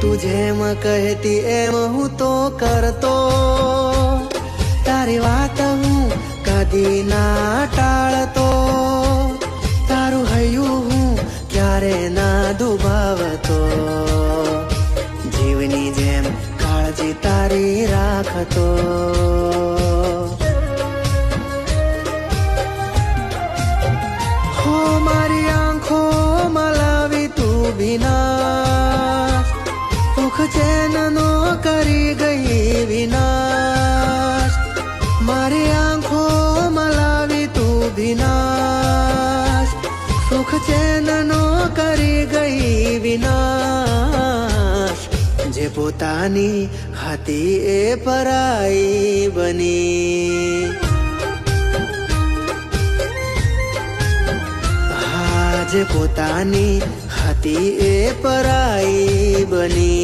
તું જેમ કહેતી એમ હું તો કરતો, તારી વાત હું કદી ના ટાળતો, તારું હૈયું હું ક્યારે ના દુભાવતો, જીવની જેમ કાળજી તારી રાખતો. હો મારી આંખોમાં લાવી તું વિનાશ, સુખ ચેનનો કરી ગઈ વિનાશ. મારી આંખોમાં લાવી તું વિનાશ, સુખ ચેનનો કરી ગઈ વિનાશ. જે પોતાની હતી એ પરાઈ બની, જે પોતાની હતી એ પરાઈ બની.